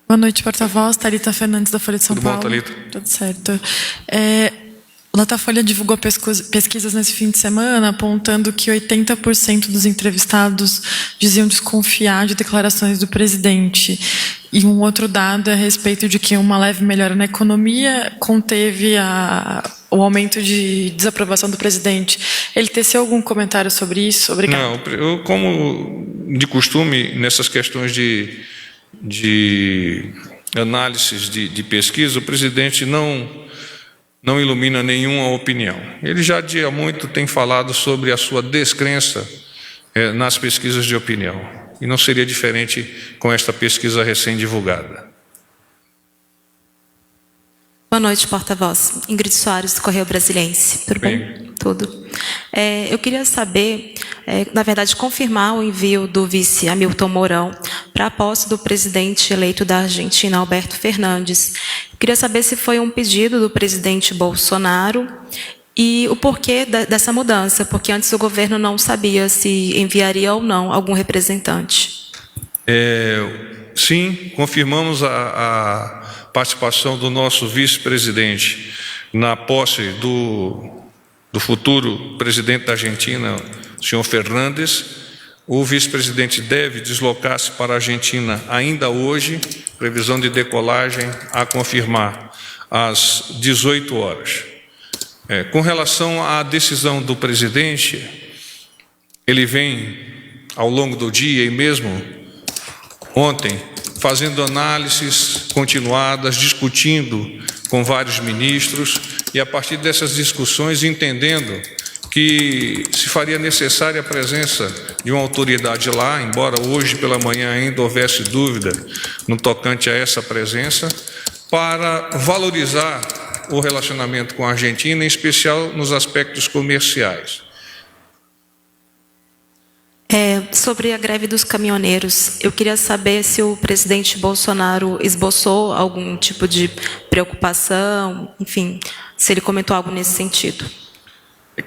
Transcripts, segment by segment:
Boa noite, porta-voz. Thalita Fernandes, da Folha de São Tudo bom, Paulo. Thalita? Tudo certo. O Datafolha divulgou pesquisas nesse fim de semana apontando que 80% dos entrevistados diziam desconfiar de declarações do presidente. E um outro dado é a respeito de que uma leve melhora na economia conteve o aumento de desaprovação do presidente. Ele teceu algum comentário sobre isso? Obrigado. Não, eu, como de costume, nessas questões de análises de pesquisa, o presidente não ilumina nenhuma opinião. Ele já há muito tem falado sobre a sua descrença nas pesquisas de opinião. E não seria diferente com esta pesquisa recém-divulgada. Boa noite, porta-voz. Ingrid Soares, do Correio Brasiliense. Tudo bem? Tudo. Eu queria saber, na verdade, confirmar o envio do vice Hamilton Mourão para a posse do presidente eleito da Argentina, Alberto Fernandes. Queria saber se foi um pedido do presidente Bolsonaro e o porquê dessa mudança, porque antes o governo não sabia se enviaria ou não algum representante. Sim, confirmamos a participação do nosso vice-presidente na posse do futuro presidente da Argentina, o senhor Fernandes. O vice-presidente deve deslocar-se para a Argentina ainda hoje, previsão de decolagem a confirmar às 18 horas. Com relação à decisão do presidente, ele vem ao longo do dia e mesmo ontem fazendo análises continuadas, discutindo com vários ministros e a partir dessas discussões entendendo que se faria necessária a presença de uma autoridade lá, embora hoje pela manhã ainda houvesse dúvida no tocante a essa presença, para valorizar o relacionamento com a Argentina, em especial nos aspectos comerciais. Sobre a greve dos caminhoneiros, eu queria saber se o presidente Bolsonaro esboçou algum tipo de preocupação, enfim, se ele comentou algo nesse sentido.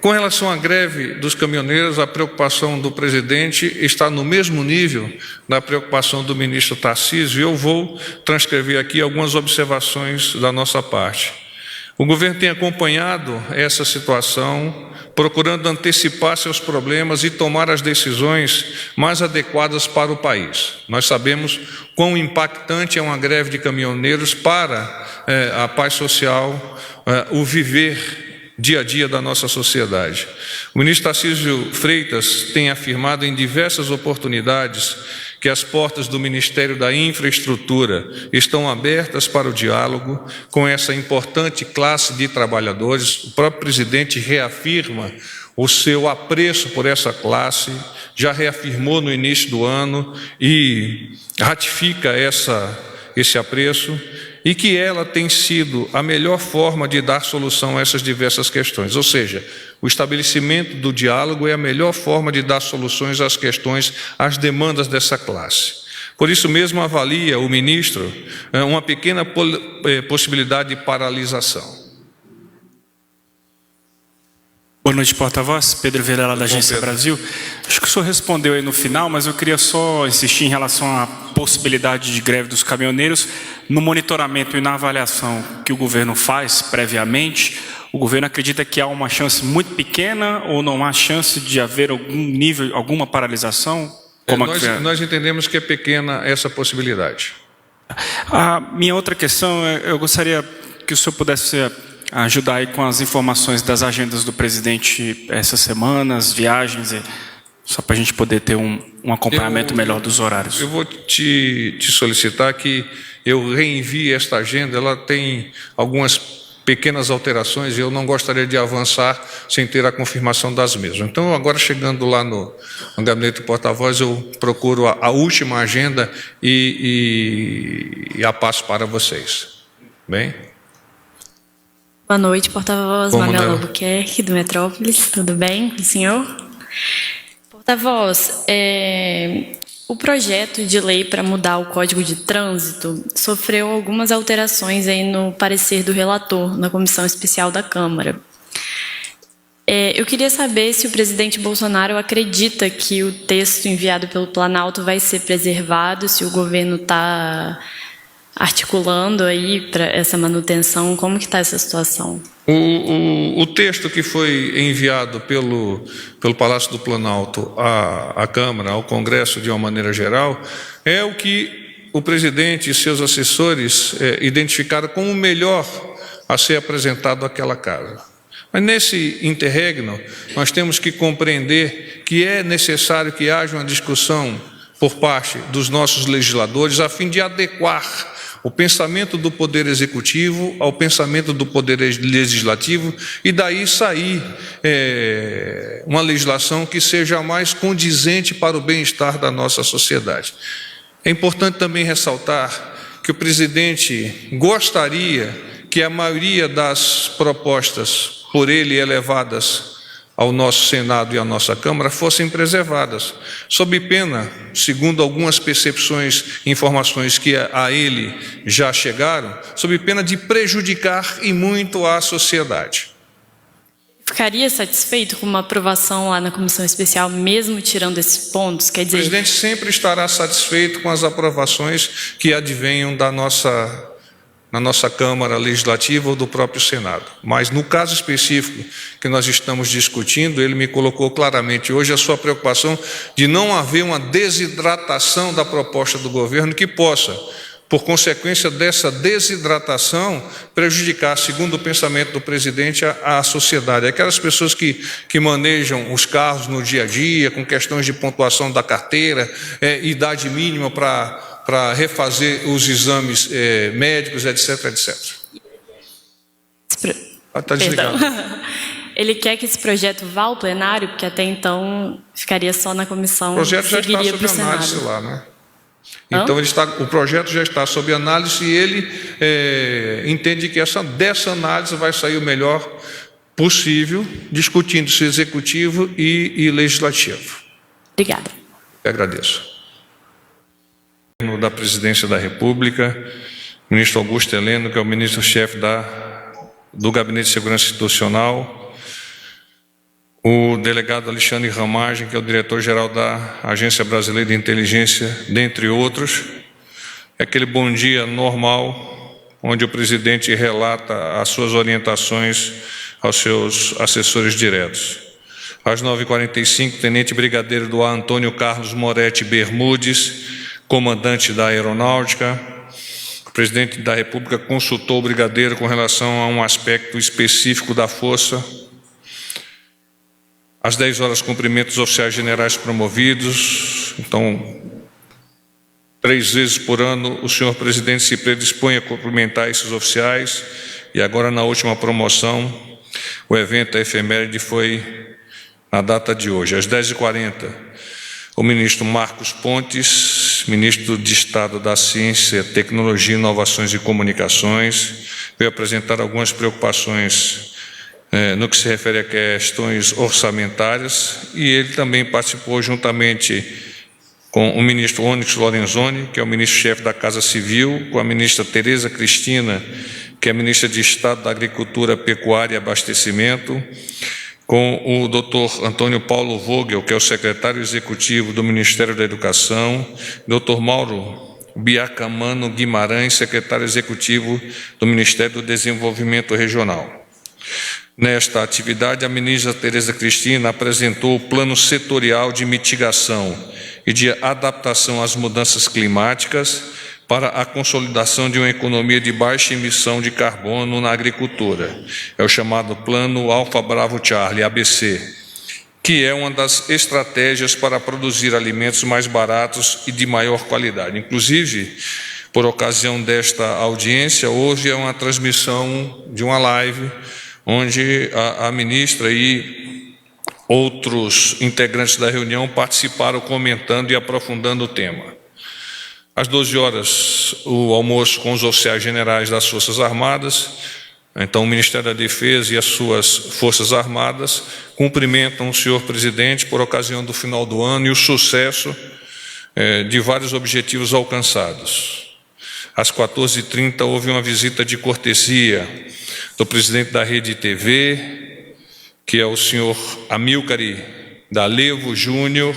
Com relação à greve dos caminhoneiros, a preocupação do presidente está no mesmo nível da preocupação do ministro Tarcísio. Eu vou transcrever aqui algumas observações da nossa parte. O governo tem acompanhado essa situação, procurando antecipar seus problemas e tomar as decisões mais adequadas para o país. Nós sabemos quão impactante é uma greve de caminhoneiros para a paz social, o viver dia a dia da nossa sociedade. O ministro Tarcísio Freitas tem afirmado em diversas oportunidades que as portas do Ministério da Infraestrutura estão abertas para o diálogo com essa importante classe de trabalhadores. O próprio presidente reafirma o seu apreço por essa classe, já reafirmou no início do ano e ratifica esse apreço, e que ela tem sido a melhor forma de dar solução a essas diversas questões. Ou seja, o estabelecimento do diálogo é a melhor forma de dar soluções às questões, às demandas dessa classe. Por isso mesmo avalia o ministro uma pequena possibilidade de paralisação. Boa noite, porta-voz. Pedro Vilela, da Agência Brasil. Acho que o senhor respondeu aí no final, mas eu queria só insistir em relação à possibilidade de greve dos caminhoneiros. No monitoramento e na avaliação que o governo faz previamente, o governo acredita que há uma chance muito pequena ou não há chance de haver algum nível, alguma paralisação? Nós entendemos que é pequena essa possibilidade. A minha outra questão, eu gostaria que o senhor pudesse ajudar aí com as informações das agendas do presidente essas semanas, viagens, só para a gente poder ter um acompanhamento melhor dos horários. Eu vou te solicitar que eu reenvie esta agenda. Ela tem algumas pequenas alterações e eu não gostaria de avançar sem ter a confirmação das mesmas. Então, agora chegando lá no gabinete do porta-voz, eu procuro a última agenda e a passo para vocês. Bem? Boa noite, porta-voz Manuela Albuquerque, do Metrópolis. Tudo bem com o senhor? Porta-voz, o projeto de lei para mudar o Código de Trânsito sofreu algumas alterações aí no parecer do relator, na Comissão Especial da Câmara. Eu queria saber se o presidente Bolsonaro acredita que o texto enviado pelo Planalto vai ser preservado, se o governo está articulando aí para essa manutenção? Como que está essa situação? O texto que foi enviado pelo Palácio do Planalto à Câmara, ao Congresso de uma maneira geral, é o que o presidente e seus assessores identificaram como o melhor a ser apresentado àquela casa. Mas nesse interregno, nós temos que compreender que é necessário que haja uma discussão por parte dos nossos legisladores a fim de adequar o pensamento do Poder Executivo ao pensamento do Poder Legislativo e daí sair uma legislação que seja mais condizente para o bem-estar da nossa sociedade. É importante também ressaltar que o presidente gostaria que a maioria das propostas por ele elevadas ao nosso Senado e à nossa Câmara fossem preservadas, sob pena, segundo algumas percepções e informações que a ele já chegaram, sob pena de prejudicar e muito a sociedade. Ficaria satisfeito com uma aprovação lá na Comissão Especial, mesmo tirando esses pontos? Quer dizer, o presidente sempre estará satisfeito com as aprovações que advenham na nossa Câmara Legislativa ou do próprio Senado. Mas no caso específico que nós estamos discutindo, ele me colocou claramente hoje a sua preocupação de não haver uma desidratação da proposta do governo que possa, por consequência dessa desidratação, prejudicar, segundo o pensamento do presidente, a sociedade. Aquelas pessoas que manejam os carros no dia a dia, com questões de pontuação da carteira, idade mínima para refazer os exames médicos, etc, etc. Está desligado. Ele quer que esse projeto vá ao plenário, porque até então ficaria só na comissão. O projeto já está seguiria sob análise Senado. lá, né? Então o projeto já está sob análise e ele entende que dessa análise vai sair o melhor possível, discutindo-se executivo e legislativo. Obrigada. Eu agradeço. Da Presidência da República, ministro Augusto Heleno, que é o ministro-chefe do Gabinete de Segurança Institucional, o delegado Alexandre Ramagem, que é o diretor-geral da Agência Brasileira de Inteligência, dentre outros. É aquele bom dia normal, onde o presidente relata as suas orientações aos seus assessores diretos. Às 9h45, tenente brigadeiro do ar Antônio Carlos Moretti Bermudes, comandante da Aeronáutica. O presidente da República consultou o brigadeiro com relação a um aspecto específico da força. Às 10 horas, cumprimento os oficiais generais promovidos. Então, 3 vezes por ano, o senhor presidente se predispõe a cumprimentar esses oficiais. E agora, na última promoção, o evento, a efeméride, foi na data de hoje. Às 10h40, o ministro Marcos Pontes, ministro de Estado da Ciência, Tecnologia, Inovações e Comunicações, veio apresentar algumas preocupações no que se refere a questões orçamentárias, e ele também participou juntamente com o ministro Onyx Lorenzoni, que é o ministro-chefe da Casa Civil, com a ministra Tereza Cristina, que é ministra de Estado da Agricultura, Pecuária e Abastecimento, com o doutor Antônio Paulo Vogel, que é o secretário executivo do Ministério da Educação, doutor Mauro Biacamano Guimarães, secretário executivo do Ministério do Desenvolvimento Regional. Nesta atividade, a ministra Tereza Cristina apresentou o plano setorial de mitigação e de adaptação às mudanças climáticas para a consolidação de uma economia de baixa emissão de carbono na agricultura. É o chamado Plano Alfa Bravo Charlie, ABC, que é uma das estratégias para produzir alimentos mais baratos e de maior qualidade. Inclusive, por ocasião desta audiência, houve uma transmissão de uma live onde a ministra e outros integrantes da reunião participaram comentando e aprofundando o tema. Às 12 horas, o almoço com os oficiais generais das Forças Armadas. Então, o Ministério da Defesa e as suas Forças Armadas cumprimentam o senhor presidente por ocasião do final do ano e o sucesso de vários objetivos alcançados. Às 14h30, houve uma visita de cortesia do presidente da Rede TV, que é o senhor Amilcare D'Alevo Júnior,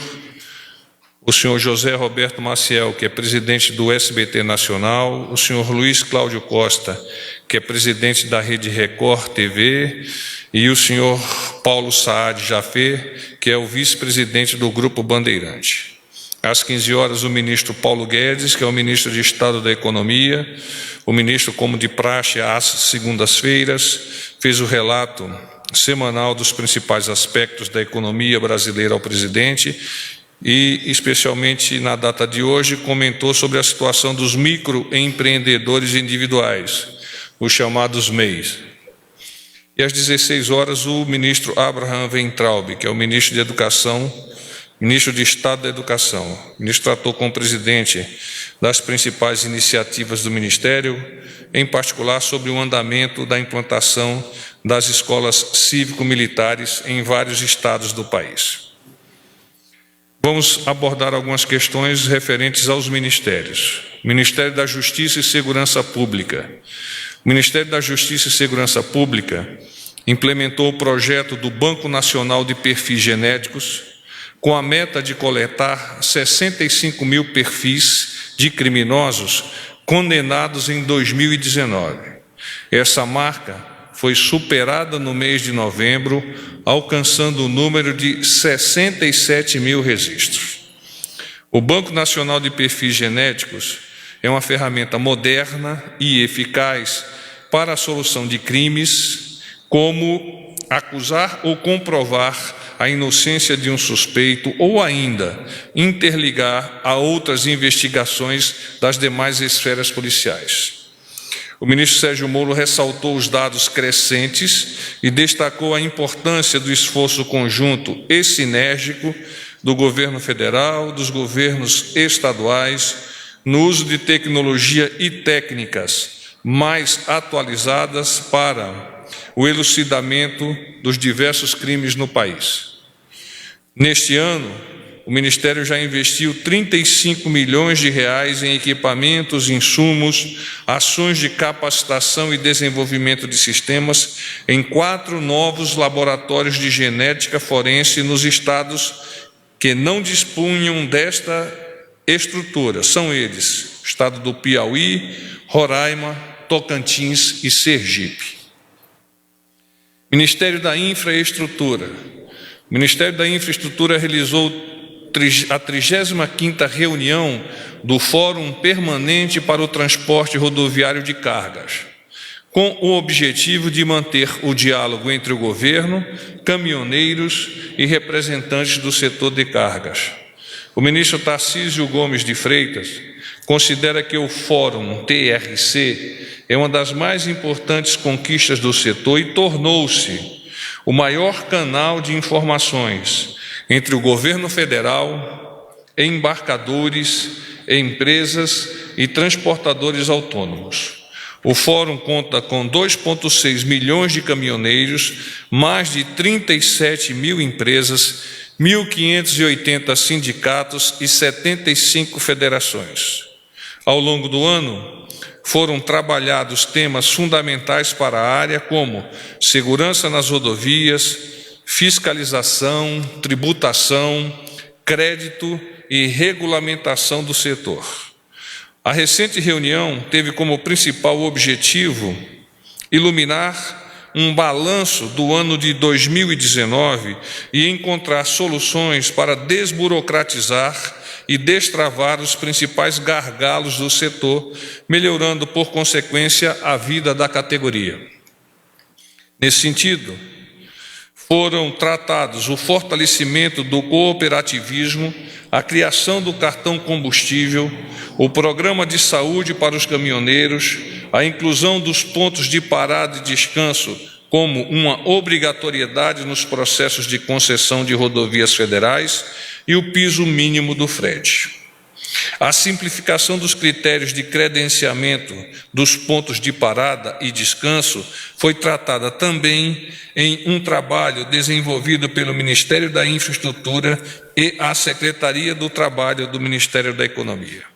o senhor José Roberto Maciel, que é presidente do SBT Nacional, o senhor Luiz Cláudio Costa, que é presidente da Rede Record TV, e o senhor Paulo Saad Jafé, que é o vice-presidente do Grupo Bandeirante. Às 15 horas, o ministro Paulo Guedes, que é o ministro de Estado da Economia, o ministro, como de praxe, às segundas-feiras, fez o relato semanal dos principais aspectos da economia brasileira ao presidente e, especialmente na data de hoje, comentou sobre a situação dos microempreendedores individuais, os chamados MEIs. E às 16 horas, o ministro Abraham Weintraub, que é o ministro de Educação, ministro de Estado da Educação. O ministro tratou com o presidente das principais iniciativas do Ministério, em particular sobre o andamento da implantação das escolas cívico-militares em vários estados do país. Vamos abordar algumas questões referentes aos ministérios. Ministério da Justiça e Segurança Pública. O Ministério da Justiça e Segurança Pública implementou o projeto do Banco Nacional de Perfis Genéticos, com a meta de coletar 65 mil perfis de criminosos condenados em 2019. Essa marca foi superada no mês de novembro, alcançando o número de 67 mil registros. O Banco Nacional de Perfis Genéticos é uma ferramenta moderna e eficaz para a solução de crimes, como acusar ou comprovar a inocência de um suspeito ou ainda interligar a outras investigações das demais esferas policiais. O ministro Sérgio Moro ressaltou os dados crescentes e destacou a importância do esforço conjunto e sinérgico do governo federal, dos governos estaduais, no uso de tecnologia e técnicas mais atualizadas para o elucidamento dos diversos crimes no país. Neste ano, o Ministério já investiu 35 milhões de reais em equipamentos, insumos, ações de capacitação e desenvolvimento de sistemas em 4 novos laboratórios de genética forense nos estados que não dispunham desta estrutura. São eles: estado do Piauí, Roraima, Tocantins e Sergipe. Ministério da Infraestrutura. O Ministério da Infraestrutura realizou a 35ª reunião do Fórum Permanente para o Transporte Rodoviário de Cargas, com o objetivo de manter o diálogo entre o governo, caminhoneiros e representantes do setor de cargas. O ministro Tarcísio Gomes de Freitas considera que o Fórum TRC é uma das mais importantes conquistas do setor e tornou-se o maior canal de informações entre o governo federal, embarcadores, empresas e transportadores autônomos. O Fórum conta com 2,6 milhões de caminhoneiros, mais de 37 mil empresas, 1.580 sindicatos e 75 federações. Ao longo do ano, foram trabalhados temas fundamentais para a área, como segurança nas rodovias, fiscalização, tributação, crédito e regulamentação do setor. A recente reunião teve como principal objetivo iluminar um balanço do ano de 2019 e encontrar soluções para desburocratizar e destravar os principais gargalos do setor, melhorando, por consequência, a vida da categoria. Nesse sentido, foram tratados o fortalecimento do cooperativismo, a criação do cartão combustível, o programa de saúde para os caminhoneiros, a inclusão dos pontos de parada e descanso como uma obrigatoriedade nos processos de concessão de rodovias federais e o piso mínimo do frete. A simplificação dos critérios de credenciamento dos pontos de parada e descanso foi tratada também em um trabalho desenvolvido pelo Ministério da Infraestrutura e a Secretaria do Trabalho do Ministério da Economia.